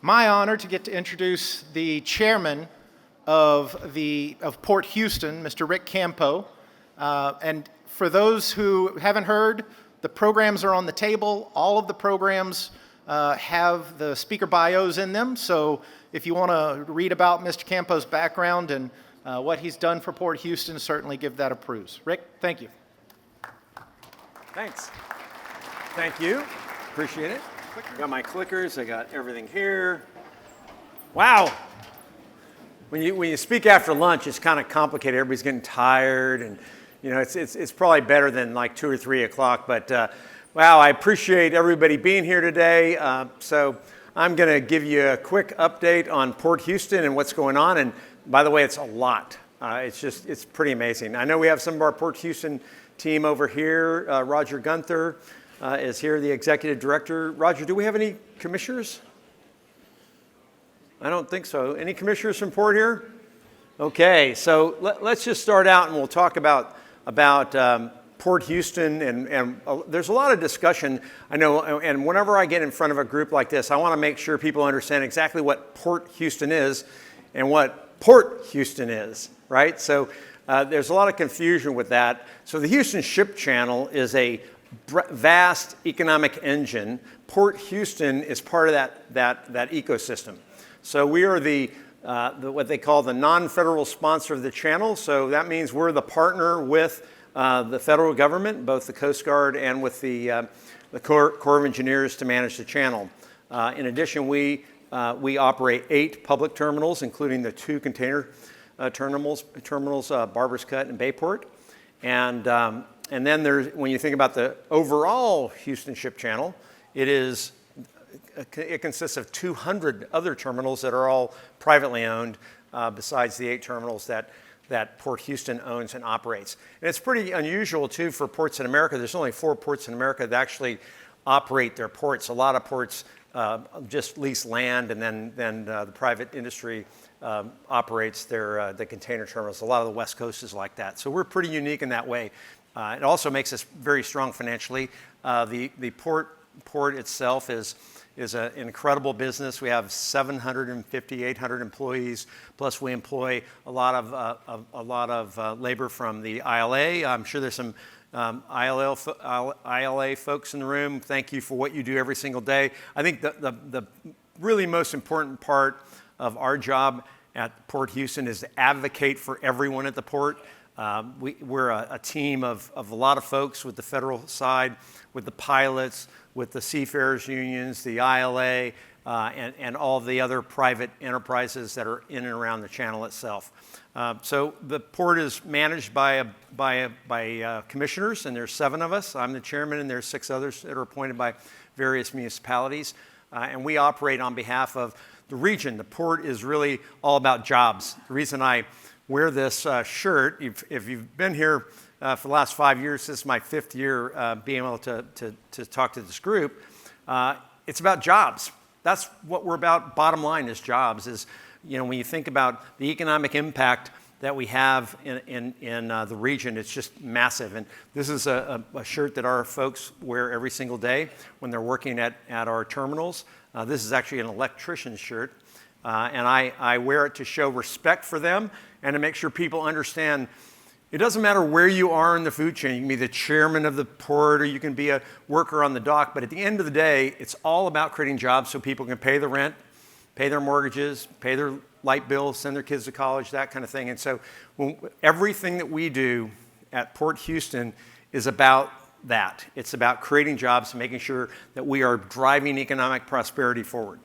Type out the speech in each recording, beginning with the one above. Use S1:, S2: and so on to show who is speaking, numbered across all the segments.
S1: my honor to get to introduce the chairman of Port Houston, Mr. Rick Campo. And for those who haven't heard, the programs are on the table. All of the programs have the speaker bios in them. So if you want to read about Mr. Campo's background and what he's done for Port Houston, certainly give that a peruse. Rick, thank you.
S2: Thanks. Thank you. Appreciate it. I got my clickers. I got everything here. Wow. When you speak after lunch, it's kind of complicated. Everybody's getting tired, and you know it's probably better than like 2 or 3 o'clock. But wow, I appreciate everybody being here today. So I'm going to give you a quick update on Port Houston and what's going on. And by the way, it's a lot. It's pretty amazing. I know we have some of our Port Houston team over here. Roger Gunther is here, the executive director. Roger, do we have any commissioners? I don't think so. Any commissioners from Port here? Okay, so let's just start out and we'll talk about Port Houston. And there's a lot of discussion, I know, and whenever I get in front of a group like this, I want to make sure people understand exactly what Port Houston is and what Port Houston is, right? So there's a lot of confusion with that. So the Houston Ship Channel is a vast economic engine. Port Houston is part of that ecosystem. So we are the what they call the non-federal sponsor of the channel. So that means we're the partner with the federal government, both the Coast Guard and with the Corps of Engineers to manage the channel. In addition, we operate 8 public terminals, including the 2 container terminals, Barbers Cut and Bayport. And then when you think about the overall Houston Ship Channel, it consists of 200 other terminals that are all privately owned, besides the 8 terminals that Port Houston owns and operates. And it's pretty unusual too for ports in America. There's only 4 ports in America that actually operate their ports. A lot of ports just lease land, and then the private industry operates the container terminals. A lot of the West Coast is like that. So we're pretty unique in that way. It also makes us very strong financially. The port itself is an incredible business. We have 750, 800 employees, plus we employ a lot of labor from the ILA. I'm sure there's some ILA folks in the room. Thank you for what you do every single day. I think the really most important part of our job at Port Houston is to advocate for everyone at the port. We're a team of a lot of folks with the federal side, with the pilots, with the seafarers unions, the ILA, and all the other private enterprises that are in and around the channel itself. So the port is managed by commissioners, and there's 7 of us. I'm the chairman, and there's 6 others that are appointed by various municipalities. And we operate on behalf of the region. The port is really all about jobs. The reason I wear this shirt, if you've been here for the last 5 years, this is my 5th year being able to talk to this group, it's about jobs. That's what we're about. Bottom line is jobs. When you think about the economic impact that we have in the region, it's just massive. And this is a shirt that our folks wear every single day when they're working at our terminals. This is actually an electrician's shirt. And I wear it to show respect for them and to make sure people understand it doesn't matter where you are in the food chain. You can be the chairman of the port, or you can be a worker on the dock. But at the end of the day, it's all about creating jobs so people can pay the rent, pay their mortgages, pay their light bills, send their kids to college, that kind of thing. And so everything that we do at Port Houston is about that. It's about creating jobs and making sure that we are driving economic prosperity forward.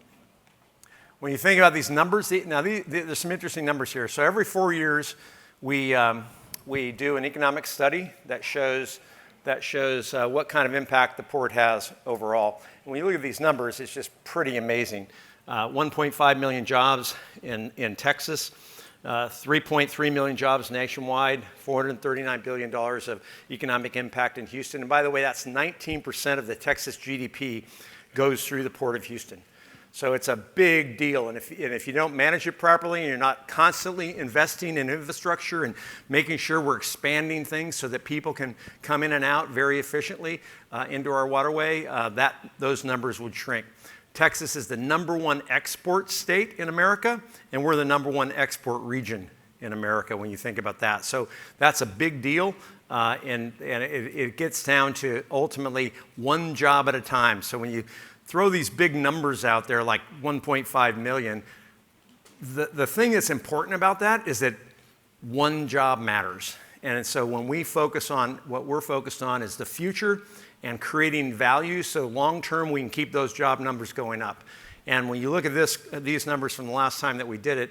S2: When you think about these numbers, there's some interesting numbers here. So every 4 years, we do an economic study that shows what kind of impact the port has overall. And when you look at these numbers, it's just pretty amazing. 1.5 million jobs in Texas, 3.3 million jobs nationwide, $439 billion of economic impact in Houston. And by the way, that's 19% of the Texas GDP goes through the Port of Houston. So it's a big deal, and if you don't manage it properly and you're not constantly investing in infrastructure and making sure we're expanding things so that people can come in and out very efficiently into our waterway, those numbers would shrink. Texas is the #1 export state in America, and we're the #1 export region in America when you think about that. So that's a big deal, and it gets down to ultimately one job at a time. So when you throw these big numbers out there like 1.5 million, the thing that's important about that is that one job matters. And so when we focus on, what we're focused on is the future and creating value, so long term we can keep those job numbers going up. And when you look at these numbers from the last time that we did it,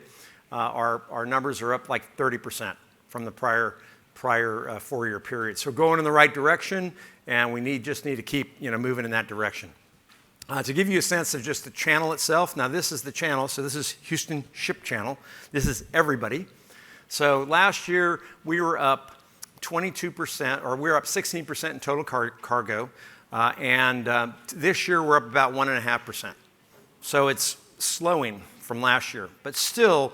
S2: our numbers are up like 30% from the prior 4-year period. So going in the right direction, and we just need to keep moving in that direction. To give you a sense of just the channel itself, now this is the channel, so this is Houston Ship Channel. This is everybody. So last year we were up 22%, or we were up 16% in total cargo, and this year we're up about 1.5%. So it's slowing from last year, but still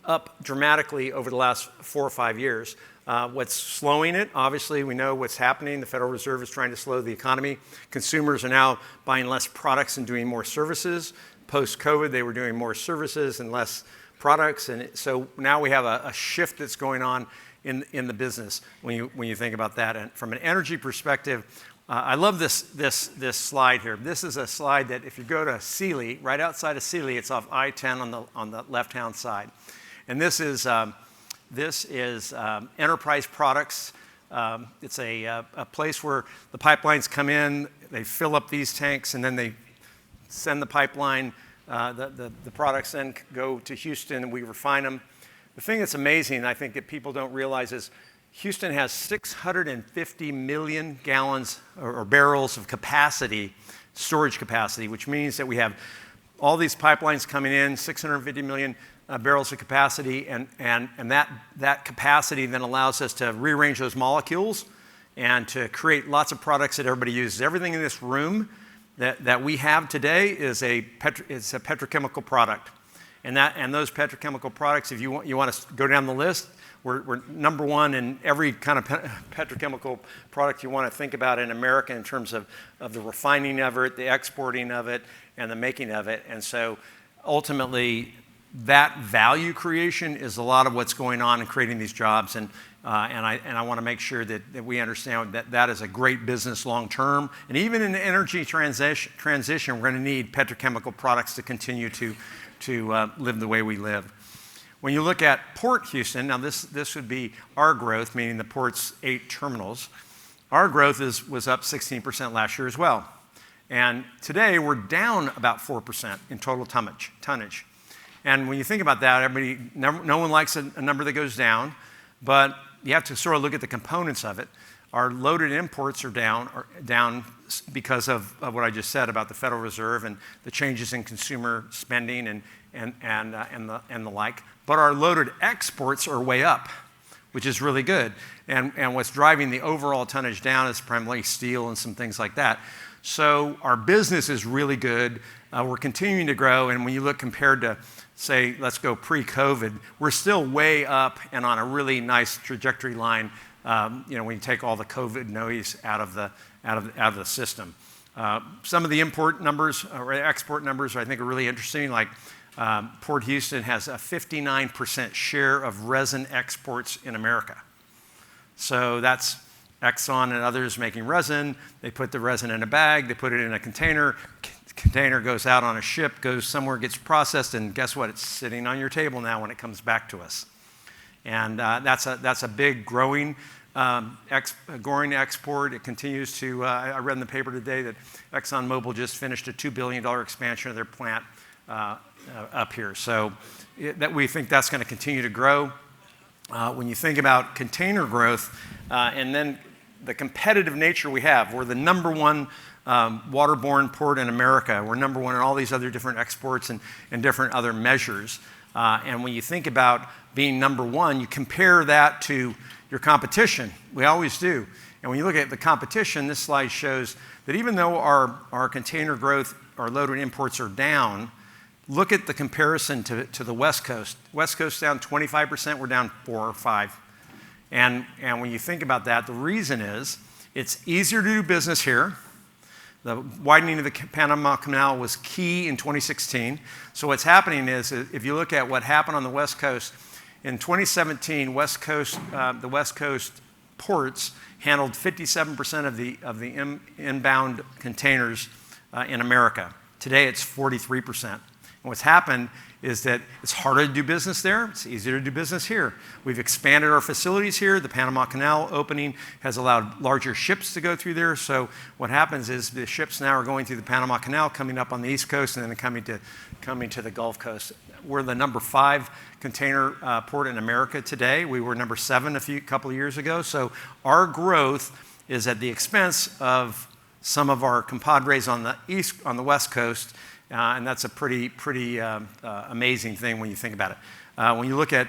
S2: up dramatically over the last 4 or 5 years. What's slowing it? Obviously, we know what's happening. The Federal Reserve is trying to slow the economy. Consumers are now buying less products and doing more services. Post-COVID, they were doing more services and less products, and so now we have a shift that's going on in the business when you think about that. And from an energy perspective, I love this slide here. This is a slide that if you go to Sealy, right outside of Sealy, it's off I-10 on the left-hand side, and this is Enterprise Products. It's a place where the pipelines come in, they fill up these tanks, and then they send the pipeline. The products then go to Houston, and we refine them. The thing that's amazing, I think, that people don't realize is Houston has 650 million gallons or barrels of capacity, storage capacity, which means that we have all these pipelines coming in, 650 million barrels of capacity, and that capacity then allows us to rearrange those molecules and to create lots of products that everybody uses. Everything in this room that we have today is a petrochemical product, and those petrochemical products, if you want to go down the list, we're #1 in every kind of petrochemical product you want to think about in America in terms of the refining of it, the exporting of it, and the making of it. And so ultimately, that value creation is a lot of what's going on in creating these jobs, and I want to make sure that we understand that is a great business long term. And even in the energy transition, we're going to need petrochemical products to continue to live the way we live. When you look at Port Houston, now this would be our growth, meaning the port's 8 terminals. Our growth was up 16% last year as well. And today we're down about 4% in total tonnage. And when you think about that, no one likes a number that goes down, but you have to sort of look at the components of it. Our loaded imports are down because of what I just said about the Federal Reserve and the changes in consumer spending and the like. But our loaded exports are way up, which is really good. And what's driving the overall tonnage down is primarily steel and some things like that. So our business is really good. We're continuing to grow, and when you look compared to, say, let's go pre-COVID, we're still way up and on a really nice trajectory line. When you take all the COVID noise out of the system. Some of the import numbers or export numbers I think are really interesting. Like Port Houston has a 59% share of resin exports in America. So that's Exxon and others making resin. They put the resin in a bag. They put it in a container. Container goes out on a ship, goes somewhere, gets processed, and guess what? It's sitting on your table now when it comes back to us. And that's a big growing export. It continues to, I read in the paper today that ExxonMobil just finished a $2 billion expansion of their plant up here. So we think that's going to continue to grow. When you think about container growth and then the competitive nature we have, we're the #1 waterborne port in America. We're #1 in all these other different exports and different other measures. And when you think about being #1, you compare that to your competition. We always do. And when you look at the competition, this slide shows that even though our container growth, our loaded imports are down, look at the comparison to the West Coast. West Coast down 25%, we're down 4 or 5. And when you think about that, the reason is it's easier to do business here. The widening of the Panama Canal was key in 2016. So what's happening is, if you look at what happened on the West Coast, in 2017, the West Coast ports handled 57% of the inbound containers in America. Today, it's 43%. And what's happened is that it's harder to do business there. It's easier to do business here. We've expanded our facilities here. The Panama Canal opening has allowed larger ships to go through there. So what happens is the ships now are going through the Panama Canal, coming up on the East Coast, and then coming to the Gulf Coast. We're the number 5 container port in America today. We were number 7 a couple of years ago. So our growth is at the expense of some of our compadres on the West Coast. And that's a pretty amazing thing when you think about it. When you look at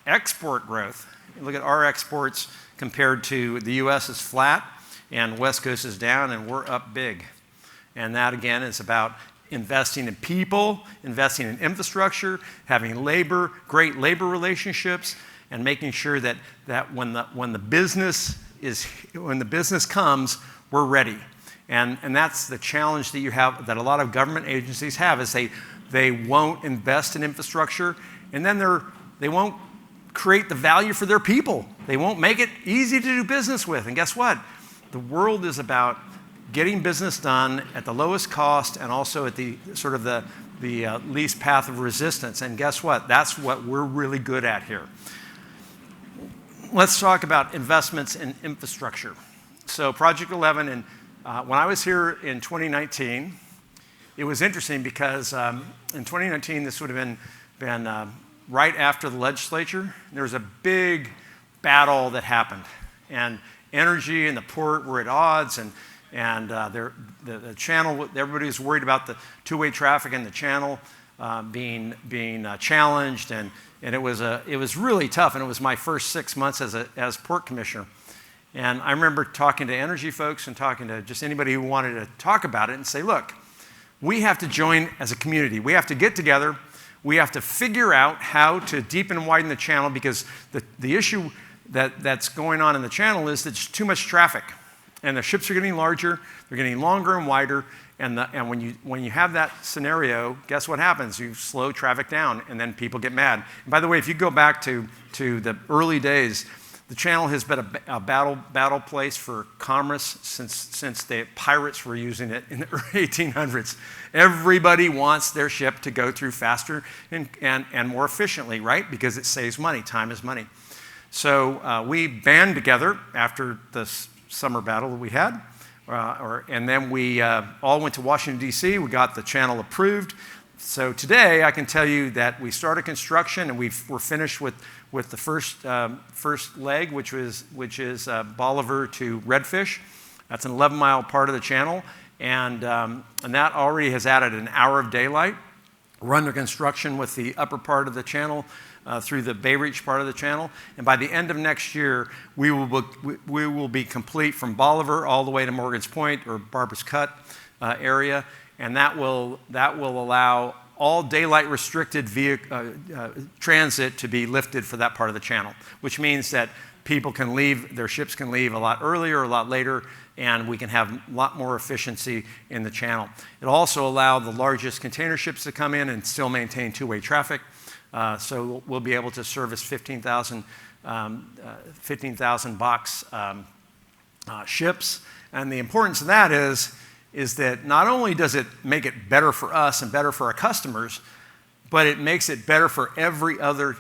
S2: export growth, you look at our exports compared to the U.S. is flat, and West Coast is down, and we're up big. And that, again, is about investing in people, investing in infrastructure, having great labor relationships, and making sure that when the business comes, we're ready. And that's the challenge that you have, that a lot of government agencies have, is they won't invest in infrastructure, and then they won't create the value for their people. They won't make it easy to do business with. And guess what? The world is about getting business done at the lowest cost and also at the sort of the least path of resistance. And guess what? That's what we're really good at here. Let's talk about investments in infrastructure. So Project 11, and when I was here in 2019, it was interesting because in 2019, this would have been right after the legislature. There was a big battle that happened, and energy and the port were at odds, and the channel, everybody was worried about the two-way traffic in the channel being challenged, and it was really tough, and it was my first 6 months as port commissioner. And I remember talking to energy folks and talking to just anybody who wanted to talk about it and say, look, we have to join as a community. We have to get together. We have to figure out how to deepen and widen the channel, because the issue that's going on in the channel is that there's too much traffic. And the ships are getting larger, they're getting longer and wider, and when you have that scenario, guess what happens? You slow traffic down, and then people get mad. And by the way, if you go back to the early days, the channel has been a battle place for commerce since the pirates were using it in the 1800s. Everybody wants their ship to go through faster and more efficiently, right? Because it saves money. Time is money. So we band together after the summer battle that we had, and then we all went to Washington, D.C. We got the channel approved. So today I can tell you that we started construction, and we're finished with the first leg, which is Bolivar to Redfish. That's an 11-mile part of the channel, and that already has added an hour of daylight. We're under construction with the upper part of the channel through the Bay Reach part of the channel, and by the end of next year, we will be complete from Bolivar all the way to Morgan's Point or Barbara's Cut area, and that will allow all daylight restricted transit to be lifted for that part of the channel, which means that their ships can leave a lot earlier or a lot later, and we can have a lot more efficiency in the channel. It'll also allow the largest container ships to come in and still maintain two-way traffic. So we'll be able to service 15,000 box ships. And the importance of that is that not only does it make it better for us and better for our customers, but it makes it better for every other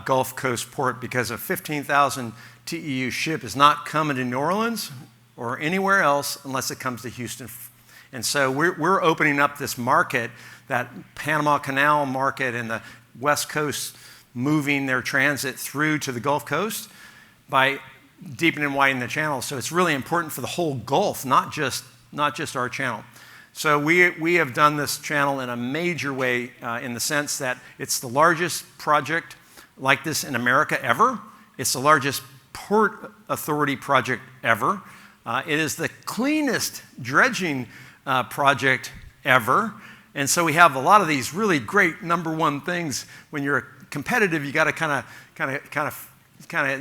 S2: Gulf Coast port, because a 15,000 TEU ship is not coming to New Orleans or anywhere else unless it comes to Houston. And so we're opening up this market, that Panama Canal market, and the West Coast moving their transit through to the Gulf Coast by deepening and widening the channel. So it's really important for the whole Gulf, not just our channel. So we have done this channel in a major way in the sense that it's the largest project like this in America ever. It's the largest port authority project ever. It is the cleanest dredging project ever. And so we have a lot of these really great number one things. When you're competitive, you got to kind of at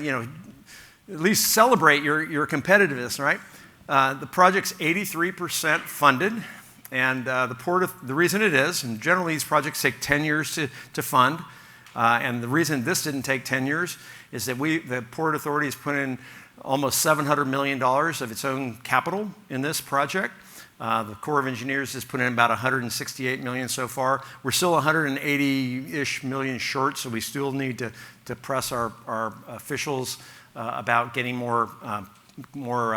S2: least celebrate your competitiveness, right? The project's 83% funded, and the reason it is, and generally these projects take 10 years to fund, and the reason this didn't take 10 years is that the Port Authority has put in almost $700 million of its own capital in this project. The Corps of Engineers has put in about $168 million so far. We're still 180-ish million short, so we still need to press our officials about getting more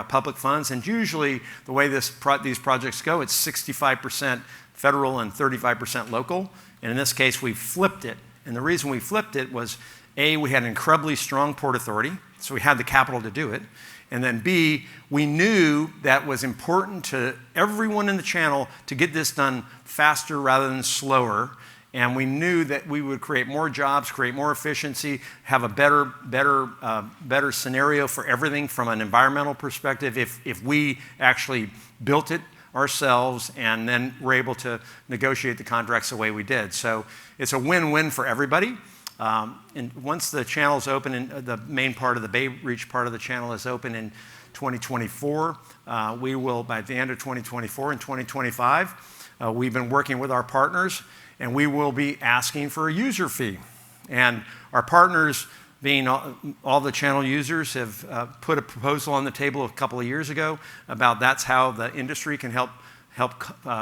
S2: public funds. And usually the way these projects go, it's 65% federal and 35% local. And in this case, we flipped it. And the reason we flipped it was, A, we had an incredibly strong Port Authority, so we had the capital to do it. And then B, we knew that was important to everyone in the channel to get this done faster rather than slower. And we knew that we would create more jobs, create more efficiency, have a better scenario for everything from an environmental perspective if we actually built it ourselves and then were able to negotiate the contracts the way we did. So it's a win-win for everybody. And once the channel is open, and the main part of the Bay Reach part of the channel is open in 2024, we will, by the end of 2024 and 2025, we've been working with our partners, and we will be asking for a user fee. And our partners, being all the channel users, have put a proposal on the table a couple of years ago about that's how the industry can help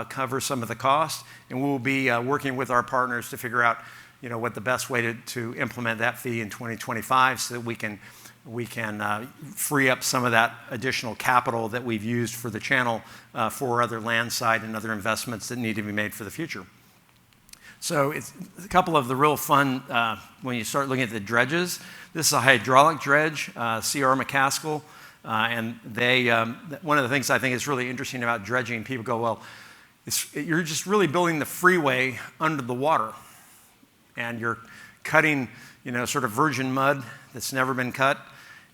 S2: cover some of the costs. And we'll be working with our partners to figure out what the best way to implement that fee in 2025 so that we can free up some of that additional capital that we've used for the channel for other landside and other investments that need to be made for the future. So it's a couple of the real fun, when you start looking at the dredges. This is a hydraulic dredge, C.R. McCaskill, and one of the things I think is really interesting about dredging, people go, well, you're just really building the freeway under the water. And you're cutting, sort of virgin mud that's never been cut,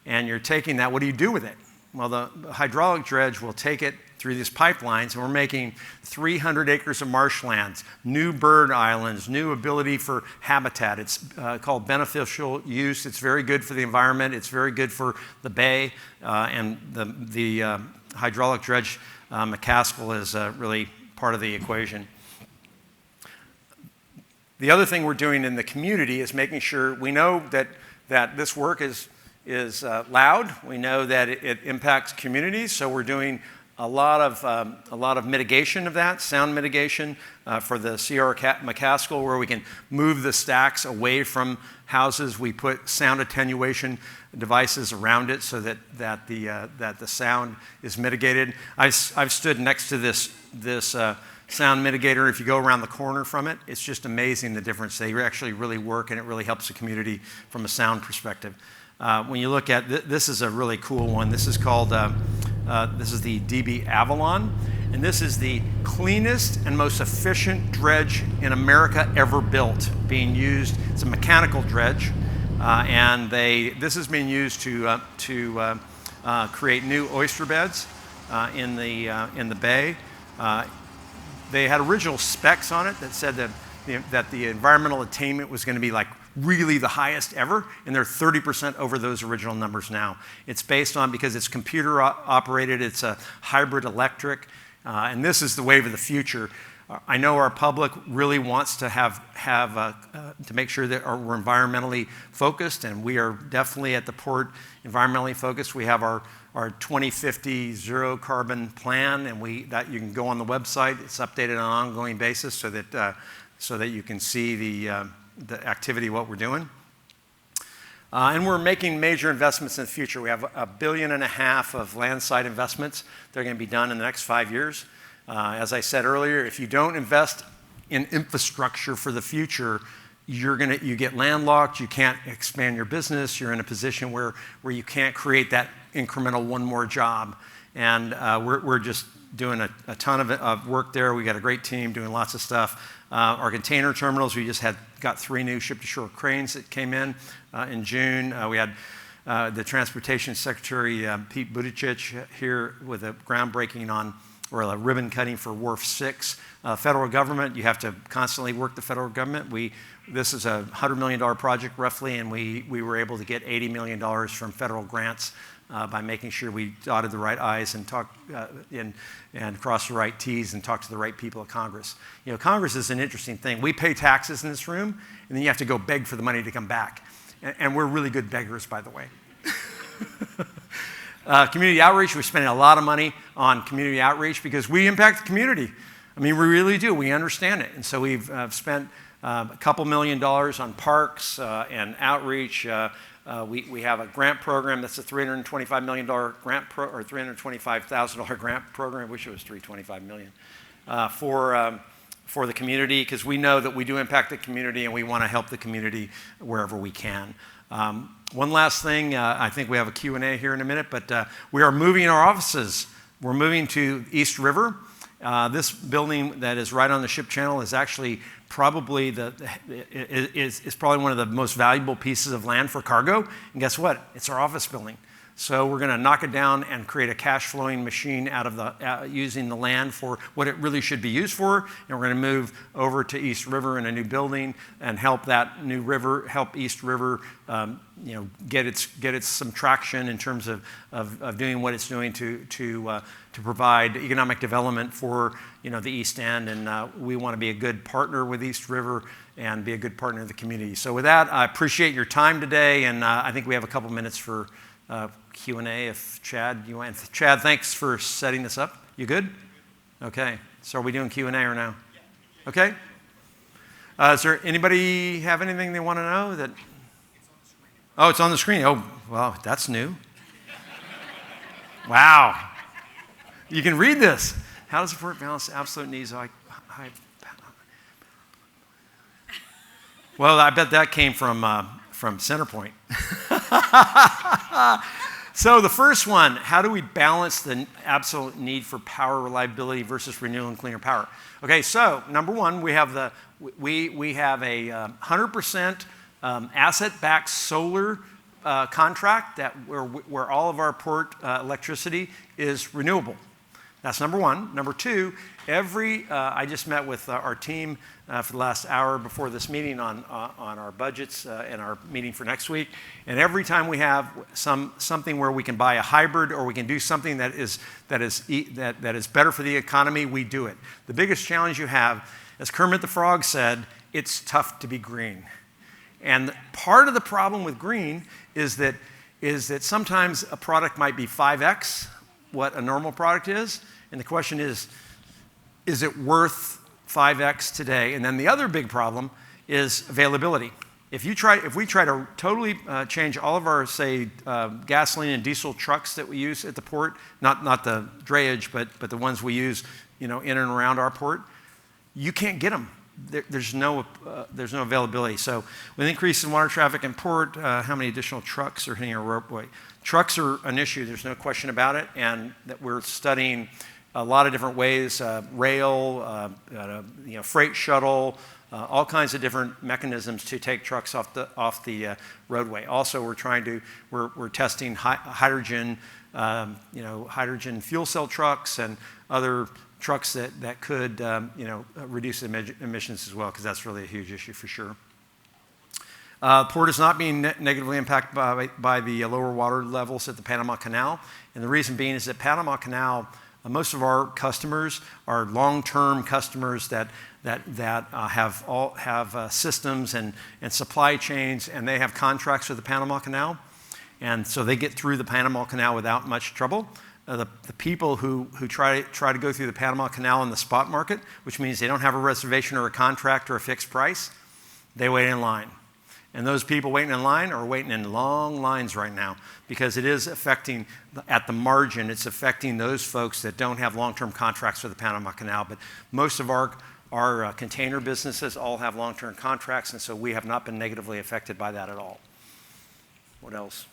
S2: and you're taking that. What do you do with it? Well, the hydraulic dredge will take it through these pipelines, and we're making 300 acres of marshlands, new bird islands, new ability for habitat. It's called beneficial use. It's very good for the environment. It's very good for the bay, and the hydraulic dredge, McCaskill, is really part of the equation. The other thing we're doing in the community is making sure we know that this work is loud. We know that it impacts communities, so we're doing a lot of mitigation of that, sound mitigation for the C.R. McCaskill, where we can move the stacks away from houses. We put sound attenuation devices around it so that the sound is mitigated. I've stood next to this sound mitigator. If you go around the corner from it, it's just amazing the difference. They actually really work, and it really helps the community from a sound perspective. When you look at this, is a really cool one. This is called this is the DB Avalon, and this is the cleanest and most efficient dredge in America ever built, being used. It's a mechanical dredge, and this is being used to create new oyster beds in the bay. They had original specs on it that said that the environmental attainment was going to be like really the highest ever, and they're 30% over those original numbers now. It's based on, because it's computer operated, it's a hybrid electric, and this is the wave of the future. I know our public really wants to to make sure that we're environmentally focused, and we are definitely at the port environmentally focused. We have our 2050 zero carbon plan, and that you can go on the website. It's updated on an ongoing basis so that you can see the activity, what we're doing. And we're making major investments in the future. We have $1.5 billion of landside investments that are going to be done in the next 5 years. As I said earlier, if you don't invest in infrastructure for the future, you get landlocked, you can't expand your business, you're in a position where you can't create that incremental one more job. And we're just doing a ton of work there. We got a great team doing lots of stuff. Our container terminals, we just got 3 new ship-to-shore cranes that came in June. We had the Transportation Secretary, Pete Buttigieg, here with a groundbreaking or a ribbon cutting for Wharf 6. Federal government, you have to constantly work the federal government. This is a $100 million project roughly, and we were able to get $80 million from federal grants by making sure we dotted the right I's and and crossed the right T's and talked to the right people at Congress. You know, Congress is an interesting thing. We pay taxes in this room, and then you have to go beg for the money to come back. And we're really good beggars, by the way. Community outreach, we're spending a lot of money on community outreach because we impact the community. I mean, we really do. We understand it. And so we've spent a couple $1 million on parks and outreach. We have a grant program that's a $325 million grant or $325,000 grant program. I wish it was $325 million for the community, because we know that we do impact the community and we want to help the community wherever we can. One last thing, I think we have a Q&A here in a minute, but we are moving our offices. We're moving to East River. This building that is right on the ship channel is actually probably is probably one of the most valuable pieces of land for cargo. And guess what? It's our office building. So we're going to knock it down and create a cash flowing machine out of using the land for what it really should be used for. And we're going to move over to East River in a new building and help that new river, help East River, get its some traction in terms of doing what it's doing to provide economic development for the East End. And we want to be a good partner with East River and be a good partner in the community. So with that, I appreciate your time today, and I think we have a couple minutes for Q&A if Chad, you want. Chad, thanks for setting this up. You good? Okay. So are we doing Q&A or no? Okay. Is there anybody have anything they want to know that? Oh, it's on the screen. Oh, well, that's new. Wow. You can read this. How does the port balance absolute needs? Well, I bet that came from Centerpoint. So the first one, how do we balance the absolute need for power reliability versus renewable and cleaner power? Okay, so number one, we have a 100% asset-backed solar contract where all of our port electricity is renewable. That's number one. Number two, I just met with our team for the last hour before this meeting on our budgets and our meeting for next week. And every time we have something where we can buy a hybrid or we can do something that is better for the economy, we do it. The biggest challenge you have, as Kermit the Frog said, it's tough to be green. And part of the problem with green is that sometimes a product might be 5x what a normal product is. And the question is it worth 5x today? And then the other big problem is availability. If we try to totally change all of our, say, gasoline and diesel trucks that we use at the port, not the drayage, but the ones we use, in and around our port, you can't get them. There's no availability. So with increase in water traffic in port, how many additional trucks are hitting our roadway? Trucks are an issue. There's no question about it, and that we're studying a lot of different ways: rail, freight shuttle, all kinds of different mechanisms to take trucks off the roadway. Also, we're testing hydrogen, hydrogen fuel cell trucks and other trucks that could reduce emissions as well, because that's really a huge issue for sure. Port is not being negatively impacted by the lower water levels at the Panama Canal, and the reason being is that Panama Canal, most of our customers are long-term customers that have systems and supply chains, and they have contracts with the Panama Canal, and so they get through the Panama Canal without much trouble. The people who try to go through the Panama Canal in the spot market, which means they don't have a reservation or a contract or a fixed price, they wait in line. And those people waiting in line are waiting in long lines right now, because it is affecting, at the margin, it's affecting those folks that don't have long-term contracts with the Panama Canal. But most of our container businesses all have long-term contracts, and so we have not been negatively affected by that at all. What else?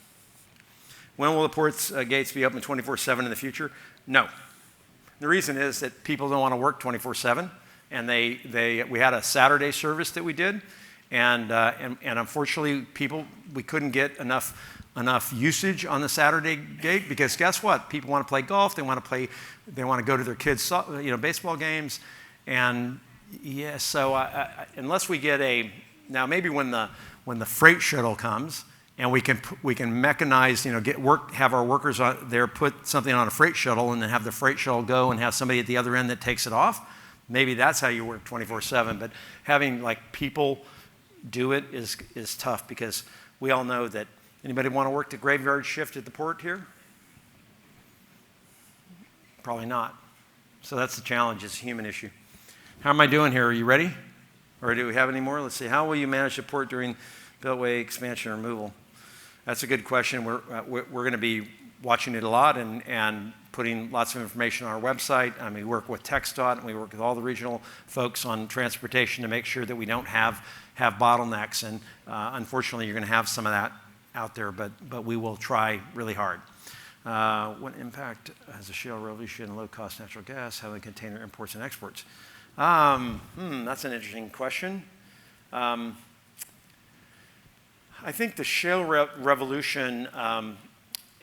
S2: When will the port's gates be open 24/7 in the future? No. The reason is that people don't want to work 24/7, and we had a Saturday service that we did, and unfortunately, we couldn't get enough usage on the Saturday gate, because guess what? People want to play golf, they want to go to their kids' baseball games, and so unless we get now maybe when the freight shuttle comes and we can mechanize, have our workers there put something on a freight shuttle and then have the freight shuttle go and have somebody at the other end that takes it off. Maybe that's how you work 24/7, but having like people do it is tough, because we all know that. Anybody want to work the graveyard shift at the port here? Probably not. So that's the challenge. It's a human issue. How am I doing here? Are you ready? Or do we have any more? Let's see. How will you manage the port during beltway expansion removal? That's a good question. We're going to be watching it a lot and putting lots of information on our website. I mean, we work with TxDOT, and we work with all the regional folks on transportation to make sure that we don't have bottlenecks. And unfortunately, you're going to have some of that out there, but we will try really hard. What impact has the shale revolution and low-cost natural gas having container imports and exports? That's an interesting question. I think the shale revolution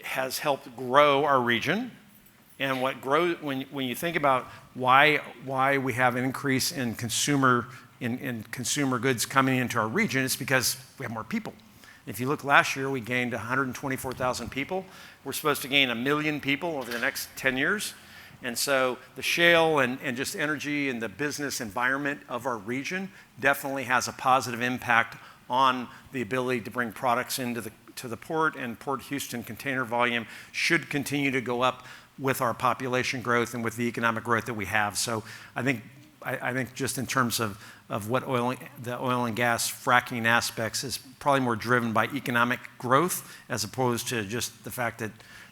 S2: has helped grow our region, and what grows when you think about why we have an increase in consumer goods coming into our region, it's because we have more people. If you look last year, we gained 124,000 people. We're supposed to gain 1 million people over the next 10 years. And so the shale and just energy and the business environment of our region definitely has a positive impact on the ability to bring products into the port, and Port Houston container volume should continue to go up with our population growth and with the economic growth that we have. So I think just in terms of what the oil and gas fracking aspects is probably more driven by economic growth, as opposed to just the fact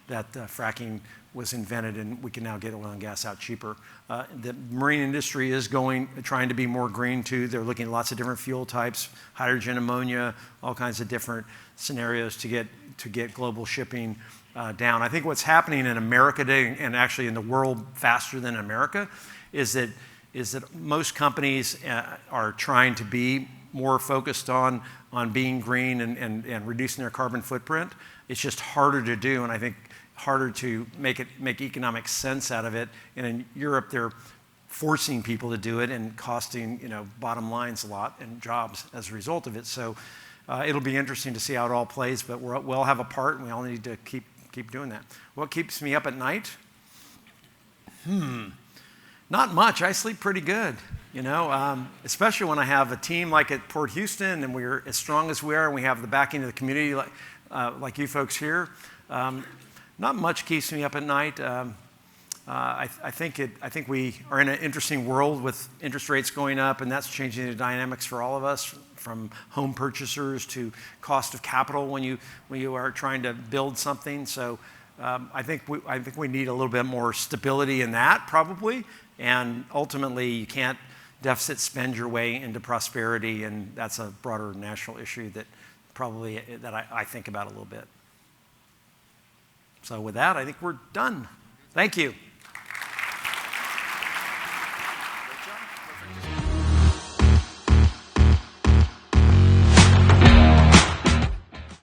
S2: that fracking was invented and we can now get oil and gas out cheaper. The marine industry is trying to be more green too. They're looking at lots of different fuel types, hydrogen, ammonia, all kinds of different scenarios to get global shipping down. I think what's happening in America today, and actually in the world faster than America, is that most companies are trying to be more focused on being green and reducing their carbon footprint. It's just harder to do, and I think harder to make economic sense out of it. And in Europe, they're forcing people to do it and costing bottom lines a lot and jobs as a result of it. So it'll be interesting to see how it all plays, but we'll have a part, and we all need to keep doing that. What keeps me up at night? Not much. I sleep pretty good, especially when I have a team like at Port Houston, and we're as strong as we are, and we have the backing of the community like you folks here. Not much keeps me up at night. I think we are in an interesting world with interest rates going up, and that's changing the dynamics for all of us, from home purchasers to cost of capital when you are trying to build something. So I think we need a little bit more stability in that, probably. And ultimately, you can't deficit spend your way into prosperity, and that's a broader national issue that I think about a little bit. So with that, I think we're done. Thank you.